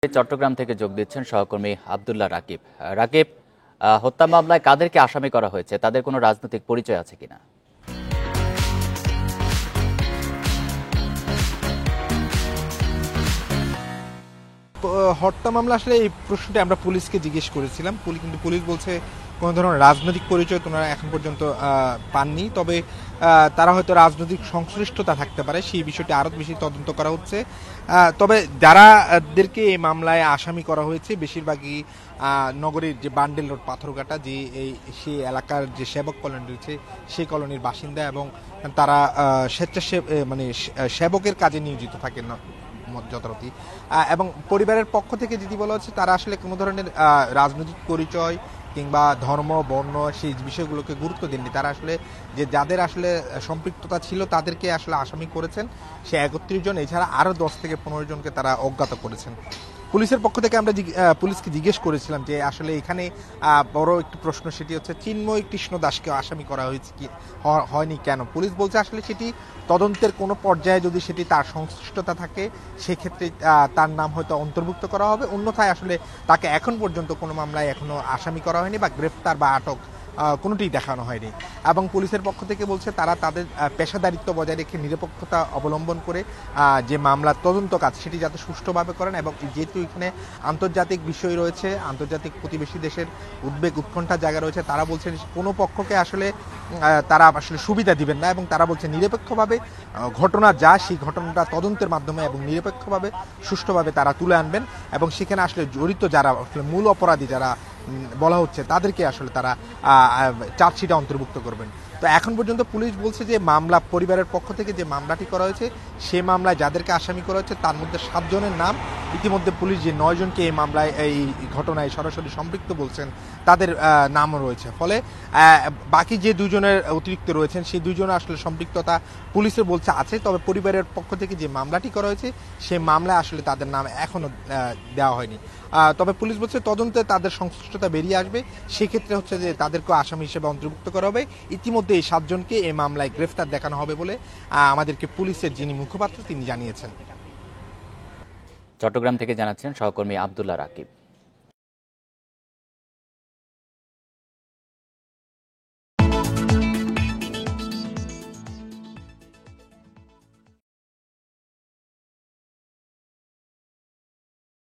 চট্টগ্রাম থেকে যোগ দিচ্ছেন সহকর্মী আব্দুল্লাহ রাকিব। রাকিব, হত্যা মামলায় কাদেরকে আসামি করা হয়েছে, তাদের কোনো রাজনৈতিক পরিচয় আছে কিনা? হত্যা মামলা আসলে এই প্রশ্নটি আমরা পুলিশকে জিজ্ঞেস করেছিলাম, কিন্তু পুলিশ বলছে কোনো ধরনের রাজনৈতিক পরিচয় তোমরা এখন পর্যন্ত পাননি। তবে তারা হয়তো রাজনৈতিক সংশ্লিষ্টতা থাকতে পারে, সেই বিষয়টি আরও বেশি তদন্ত করা হচ্ছে। তবে যারাদেরকে এই মামলায় আসামি করা হয়েছে বেশিরভাগই নগরীর যে বান্ডেল রোড পাথরঘাটা যে সেই এলাকার যে সেবক কলোনি রয়েছে সেই কলোনির বাসিন্দা, এবং তারা সেবকের কাজে নিয়োজিত থাকেন যথারীতি। এবং পরিবারের পক্ষ থেকে যদি বলা হচ্ছে তারা আসলে কোনো ধরনের রাজনৈতিক পরিচয় কিংবা ধর্ম বর্ণ সেই বিষয়গুলোকে গুরুত্ব দেননি। তারা আসলে যাদের আসলে সম্পৃক্ততা ছিল তাদেরকে আসলে আসামি করেছেন, সে 31 জন, এছাড়া আরও 10 থেকে 15 জনকে তারা অজ্ঞাত করেছেন। পুলিশের পক্ষ থেকে আমরা পুলিশকে জিজ্ঞেস করেছিলাম যে আসলে এখানে বড় একটি প্রশ্ন, সেটি হচ্ছে চিন্ময় কৃষ্ণ দাসকে আসামি করা হয়েছে কি হয়নি কেন। পুলিশ বলছে আসলে সেটি তদন্তের কোনো পর্যায়ে যদি সেটি তার সংশ্লিষ্টতা থাকে সেক্ষেত্রে তার নাম হয়তো অন্তর্ভুক্ত করা হবে, অন্যথায় আসলে তাকে এখন পর্যন্ত কোনো মামলায় এখনো আসামি করা হয়নি বা গ্রেফতার বা আটক কোনোটি দেখানো হয়নি। এবং পুলিশের পক্ষ থেকে বলছে তারা তাদের পেশাদারিত্ব বজায় রেখে নিরপেক্ষতা অবলম্বন করে যে মামলার তদন্ত কাজ সেটি যাতে সুষ্ঠুভাবে করেন। এবং যেহেতু এখানে আন্তর্জাতিক বিষয় রয়েছে, আন্তর্জাতিক প্রতিবেশী দেশের উদ্বেগ উৎকণ্ঠার জায়গা রয়েছে, তারা বলছেন কোনো পক্ষকে আসলে তারা আসলে সুবিধা দিবেন না, এবং তারা বলছে নিরপেক্ষভাবে ঘটনা যা সেই ঘটনাটা তদন্তের মাধ্যমে এবং নিরপেক্ষভাবে সুষ্ঠুভাবে তারা তুলে আনবেন, এবং সেখানে আসলে জড়িত যারা আসলে মূল অপরাধী যারা বলা হচ্ছে তাদেরকে আসলে তারা চার্জশিটে অন্তর্ভুক্ত করবেন। তো এখন পর্যন্ত পুলিশ বলছে যে মামলা পরিবারের পক্ষ থেকে যে মামলাটি করা হয়েছে সে মামলায় যাদেরকে আসামি করা হয়েছে তার মধ্যে 7 জনের নাম ইতিমধ্যে পুলিশ যে 9 জনকে এই মামলায় এই ঘটনায় সরাসরি সম্পৃক্ত বলছেন তাদের নামও রয়েছে। ফলে বাকি যে 2 জনের অতিরিক্ত রয়েছেন সেই 2 জনের আসলে সম্পৃক্ততা পুলিশের বলছে আছে। তবে পরিবারের পক্ষ থেকে যে মামলাটি করা হয়েছে সেই মামলায় আসলে তাদের নাম এখনো দেওয়া হয়নি। তবে পুলিশ বলছে তদন্তে তাদের সংশ্লিষ্টতা বেরিয়ে আসবে, সেক্ষেত্রে হচ্ছে যে তাদেরকে আসামি হিসেবে অন্তর্ভুক্ত করা হবে। ইতিমধ্যে এই 7 জনকে এই মামলায় গ্রেফতার দেখানো হবে বলে আমাদেরকে পুলিশের যিনি মুখপাত্র তিনি জানিয়েছেন। চট্টগ্রাম থেকে জানাচ্ছেন সহকর্মী আব্দুল্লাহ রাকিব।